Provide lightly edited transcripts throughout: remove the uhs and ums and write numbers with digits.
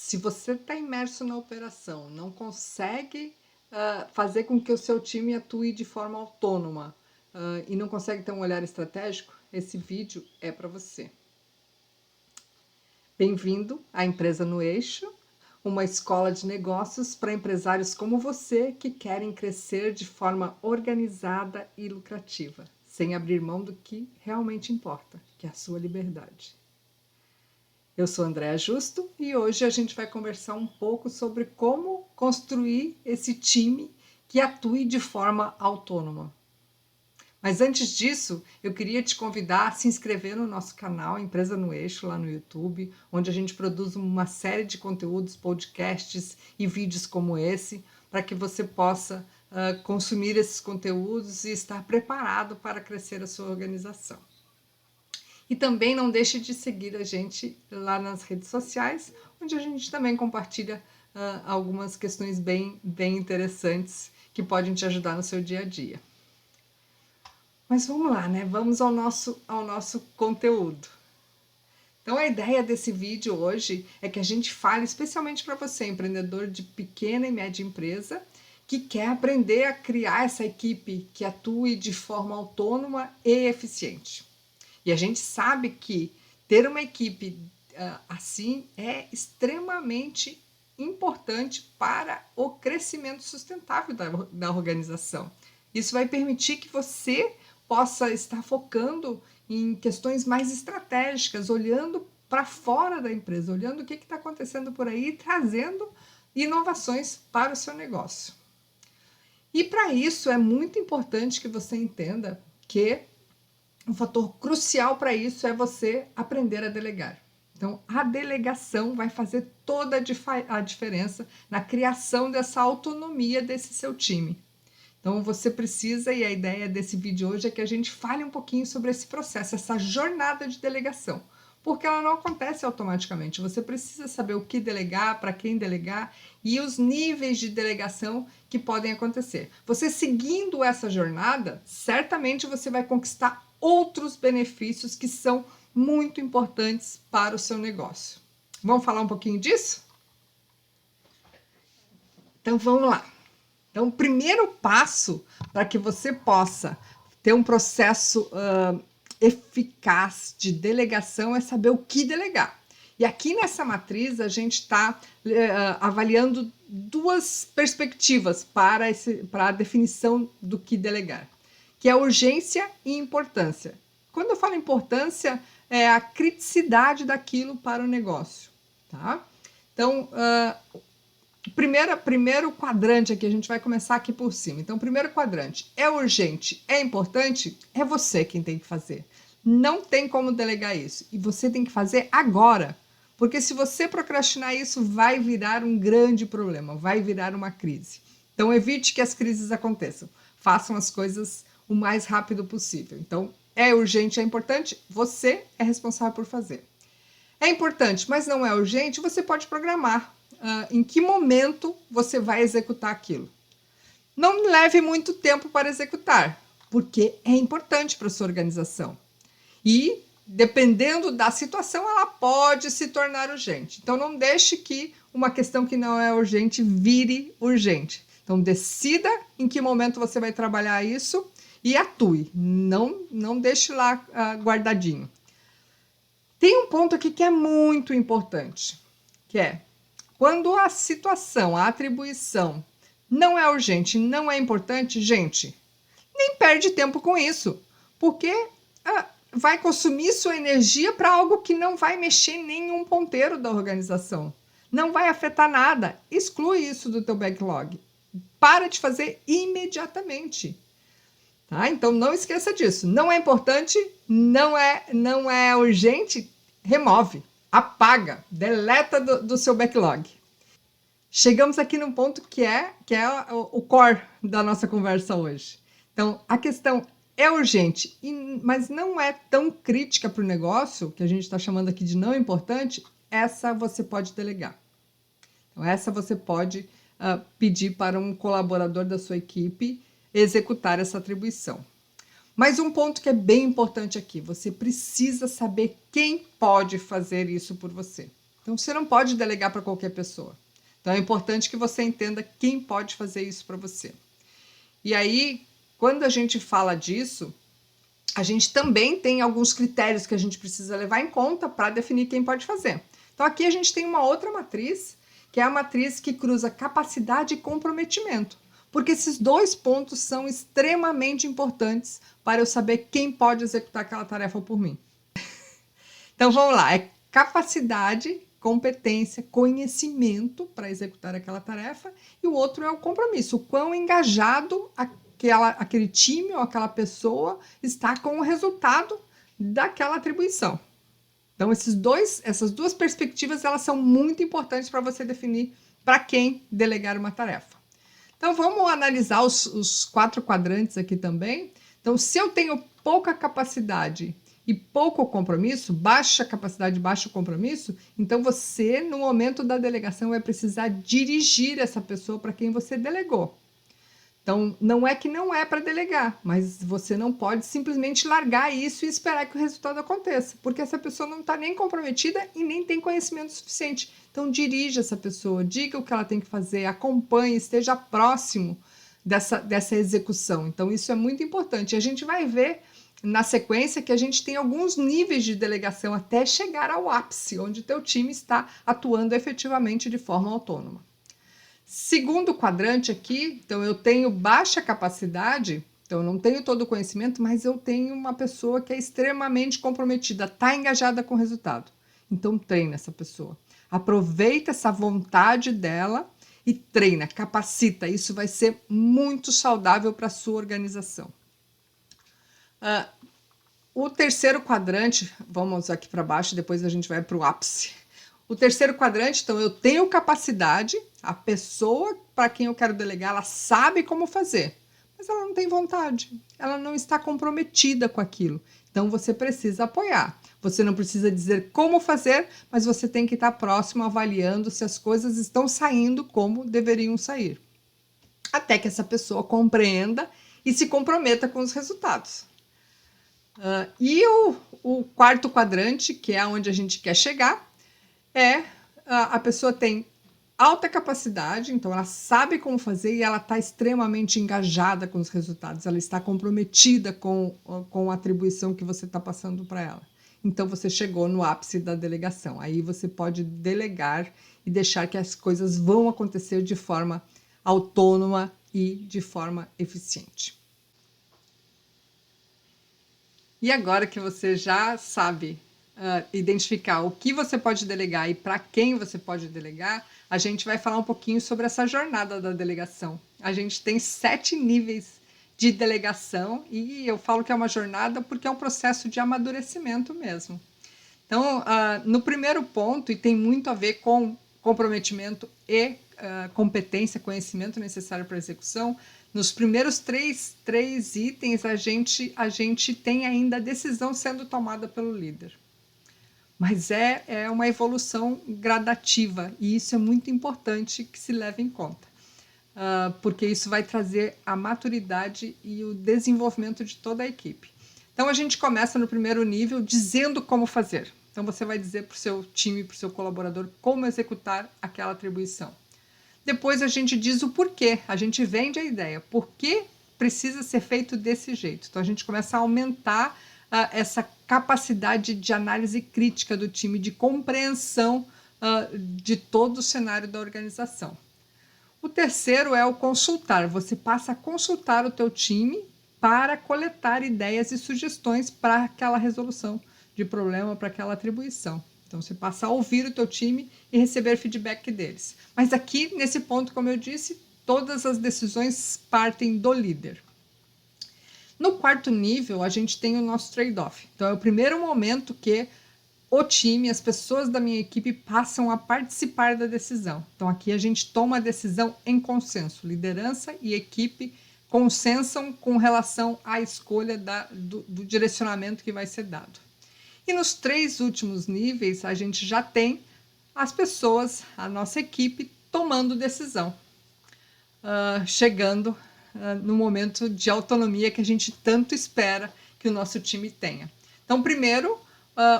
Se você está imerso na operação, não consegue fazer com que o seu time atue de forma autônoma e não consegue ter um olhar estratégico, esse vídeo é para você. Bem-vindo à Empresa no Eixo, uma escola de negócios para empresários como você que querem crescer de forma organizada e lucrativa, sem abrir mão do que realmente importa, que é a sua liberdade. Eu sou Andréa Justo e hoje a gente vai conversar um pouco sobre como construir esse time que atue de forma autônoma. Mas antes disso, eu queria te convidar a se inscrever no nosso canal Empresa no Eixo, lá no YouTube, onde a gente produz uma série de conteúdos, podcasts e vídeos como esse, para que você possa consumir esses conteúdos e estar preparado para crescer a sua organização. E também não deixe de seguir a gente lá nas redes sociais, onde a gente também compartilha algumas questões bem interessantes que podem te ajudar no seu dia a dia. Mas vamos lá, né? Vamos ao nosso conteúdo. Então, a ideia desse vídeo hoje é que a gente fale especialmente para você, empreendedor de pequena e média empresa, que quer aprender a criar essa equipe que atue de forma autônoma e eficiente. E a gente sabe que ter uma equipe assim é extremamente importante para o crescimento sustentável da organização. Isso vai permitir que você possa estar focando em questões mais estratégicas, olhando para fora da empresa, olhando o que está acontecendo por aí e trazendo inovações para o seu negócio. E para isso é muito importante que você entenda que um fator crucial para isso é você aprender a delegar. Então, a delegação vai fazer toda a diferença na criação dessa autonomia desse seu time. Então, você precisa, e a ideia desse vídeo hoje é que a gente fale um pouquinho sobre esse processo, essa jornada de delegação, porque ela não acontece automaticamente. Você precisa saber o que delegar, para quem delegar e os níveis de delegação que podem acontecer. Você seguindo essa jornada, certamente você vai conquistar outros benefícios que são muito importantes para o seu negócio. Vamos falar um pouquinho disso? Então, vamos lá. Então, o primeiro passo para que você possa ter um processo eficaz de delegação é saber o que delegar. E aqui nessa matriz a gente está avaliando duas perspectivas para a definição do que delegar, que é urgência e importância. Quando eu falo importância, é a criticidade daquilo para o negócio. Tá? Então, primeiro quadrante aqui, a gente vai começar aqui por cima. Então, primeiro quadrante, é urgente, é importante? É você quem tem que fazer. Não tem como delegar isso. E você tem que fazer agora. Porque se você procrastinar isso, vai virar um grande problema, vai virar uma crise. Então, evite que as crises aconteçam. Façam as coisas o mais rápido possível. Então, é urgente, é importante? Você é responsável por fazer. É importante, mas não é urgente? Você pode programar. Em que momento você vai executar aquilo. Não leve muito tempo para executar, porque é importante para a sua organização. E, dependendo da situação, ela pode se tornar urgente. Então, não deixe que uma questão que não é urgente vire urgente. Então, decida em que momento você vai trabalhar isso e atue. Não deixe lá guardadinho. Tem um ponto aqui que é muito importante, que é quando a situação, a atribuição não é urgente, não é importante, gente, nem perde tempo com isso, porque vai consumir sua energia para algo que não vai mexer em nenhum ponteiro da organização, não vai afetar nada. Exclui isso do teu backlog. Para de fazer imediatamente. Tá? Então não esqueça disso. Não é importante, não é urgente, remove, apaga, deleta do seu backlog. Chegamos aqui num ponto que é o core da nossa conversa hoje. Então, a questão é urgente, mas não é tão crítica para o negócio, que a gente está chamando aqui de não importante, essa você pode delegar. Então, essa você pode pedir para um colaborador da sua equipe executar essa atribuição. Mas um ponto que é bem importante aqui, você precisa saber quem pode fazer isso por você. Então, você não pode delegar para qualquer pessoa. Então, é importante que você entenda quem pode fazer isso para você. E aí, quando a gente fala disso, a gente também tem alguns critérios que a gente precisa levar em conta para definir quem pode fazer. Então, aqui a gente tem uma outra matriz, que é a matriz que cruza capacidade e comprometimento, porque esses dois pontos são extremamente importantes para eu saber quem pode executar aquela tarefa por mim. Então, vamos lá, é capacidade, competência, conhecimento para executar aquela tarefa, e o outro é o compromisso, o quão engajado aquele time ou aquela pessoa está com o resultado daquela atribuição. Então, essas duas perspectivas, elas são muito importantes para você definir para quem delegar uma tarefa. Então, vamos analisar os 4 quadrantes aqui também. Então, se eu tenho pouca capacidade e pouco compromisso, baixa capacidade, baixo compromisso, então você, no momento da delegação, vai precisar dirigir essa pessoa para quem você delegou. Então, não é que não é para delegar, mas você não pode simplesmente largar isso e esperar que o resultado aconteça, porque essa pessoa não está nem comprometida e nem tem conhecimento suficiente. Então, dirija essa pessoa, diga o que ela tem que fazer, acompanhe, esteja próximo dessa execução. Então, isso é muito importante. A gente vai ver na sequência que a gente tem alguns níveis de delegação até chegar ao ápice, onde o teu time está atuando efetivamente de forma autônoma. Segundo quadrante aqui, então eu tenho baixa capacidade, então eu não tenho todo o conhecimento, mas eu tenho uma pessoa que é extremamente comprometida, está engajada com o resultado. Então treina essa pessoa. Aproveita essa vontade dela e treina, capacita. Isso vai ser muito saudável para a sua organização. O terceiro quadrante, vamos aqui para baixo, depois a gente vai para o ápice. O terceiro quadrante, então, eu tenho capacidade, a pessoa para quem eu quero delegar, ela sabe como fazer, mas ela não tem vontade, ela não está comprometida com aquilo. Então, você precisa apoiar. Você não precisa dizer como fazer, mas você tem que estar próximo, avaliando se as coisas estão saindo como deveriam sair. Até que essa pessoa compreenda e se comprometa com os resultados. E o quarto quadrante, que é onde a gente quer chegar, a pessoa tem alta capacidade, então ela sabe como fazer e ela está extremamente engajada com os resultados, ela está comprometida com a atribuição que você está passando para ela. Então você chegou no ápice da delegação, aí você pode delegar e deixar que as coisas vão acontecer de forma autônoma e de forma eficiente. E agora que você já sabe identificar o que você pode delegar e para quem você pode delegar, a gente vai falar um pouquinho sobre essa jornada da delegação. A gente tem 7 níveis de delegação e eu falo que é uma jornada porque é um processo de amadurecimento mesmo. Então, no primeiro ponto, e tem muito a ver com comprometimento e competência, conhecimento necessário para a execução, nos primeiros três itens, a gente tem ainda a decisão sendo tomada pelo líder. Mas é uma evolução gradativa, e isso é muito importante que se leve em conta, porque isso vai trazer a maturidade e o desenvolvimento de toda a equipe. Então, a gente começa no primeiro nível dizendo como fazer. Então, você vai dizer para o seu time, para o seu colaborador, como executar aquela atribuição. Depois a gente diz o porquê, a gente vende a ideia, por que precisa ser feito desse jeito. Então a gente começa a aumentar essa capacidade de análise crítica do time, de compreensão de todo o cenário da organização. O terceiro é o consultar, você passa a consultar o teu time para coletar ideias e sugestões para aquela resolução de problema, para aquela atribuição. Então, você passa a ouvir o teu time e receber feedback deles. Mas aqui, nesse ponto, como eu disse, todas as decisões partem do líder. No quarto nível, a gente tem o nosso trade-off. Então, é o primeiro momento que o time, as pessoas da minha equipe passam a participar da decisão. Então, aqui a gente toma a decisão em consenso. Liderança e equipe consensam com relação à escolha do direcionamento que vai ser dado. E nos 3 últimos níveis, a gente já tem as pessoas, a nossa equipe, tomando decisão, chegando no momento de autonomia que a gente tanto espera que o nosso time tenha. Então, primeiro,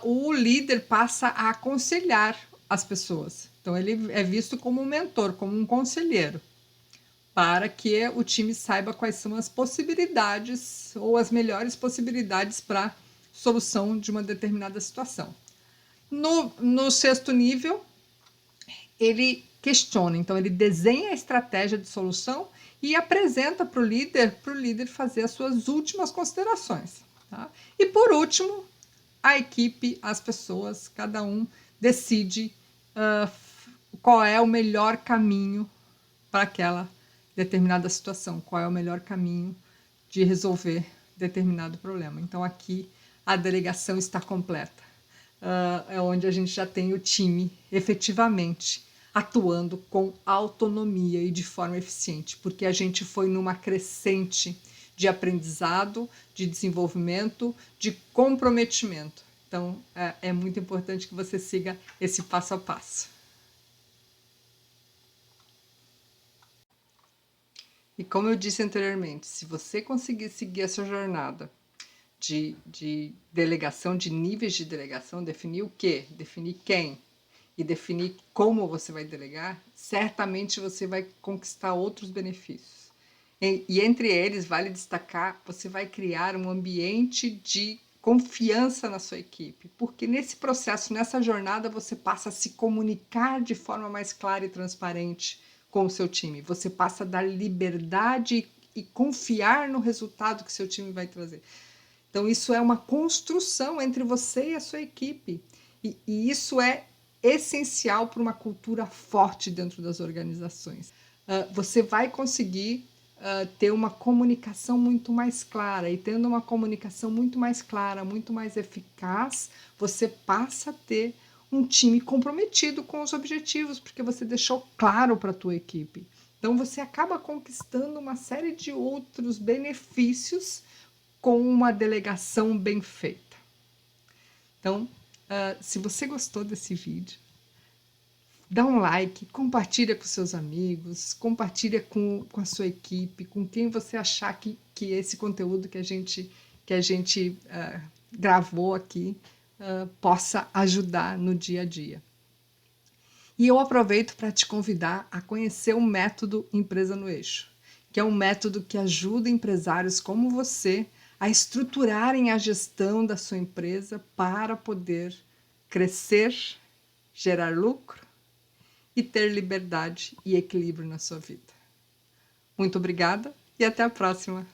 o líder passa a aconselhar as pessoas. Então, ele é visto como um mentor, como um conselheiro, para que o time saiba quais são as possibilidades ou as melhores possibilidades para solução de uma determinada situação. No sexto nível, ele questiona, então ele desenha a estratégia de solução e apresenta para o líder fazer as suas últimas considerações. Tá? E por último, a equipe, as pessoas, cada um decide qual é o melhor caminho para aquela determinada situação, qual é o melhor caminho de resolver determinado problema. Então aqui a delegação está completa. É onde a gente já tem o time efetivamente atuando com autonomia e de forma eficiente, porque a gente foi numa crescente de aprendizado, de desenvolvimento, de comprometimento. Então, é muito importante que você siga esse passo a passo. E como eu disse anteriormente, se você conseguir seguir essa jornada de delegação, de níveis de delegação, definir o quê, definir quem e definir como você vai delegar, certamente você vai conquistar outros benefícios. E entre eles, vale destacar, você vai criar um ambiente de confiança na sua equipe, porque nesse processo, nessa jornada, você passa a se comunicar de forma mais clara e transparente com o seu time. Você passa a dar liberdade e confiar no resultado que seu time vai trazer. Então, isso é uma construção entre você e a sua equipe. E isso é essencial para uma cultura forte dentro das organizações. Você vai conseguir ter uma comunicação muito mais clara. E tendo uma comunicação muito mais clara, muito mais eficaz, você passa a ter um time comprometido com os objetivos, porque você deixou claro para a tua equipe. Então, você acaba conquistando uma série de outros benefícios com uma delegação bem feita. Então, se você gostou desse vídeo, dá um like, compartilha com seus amigos, compartilha com a sua equipe, com quem você achar que esse conteúdo que a gente gravou aqui possa ajudar no dia a dia. E eu aproveito para te convidar a conhecer o método Empresa no Eixo, que é um método que ajuda empresários como você a estruturarem a gestão da sua empresa para poder crescer, gerar lucro e ter liberdade e equilíbrio na sua vida. Muito obrigada e até a próxima!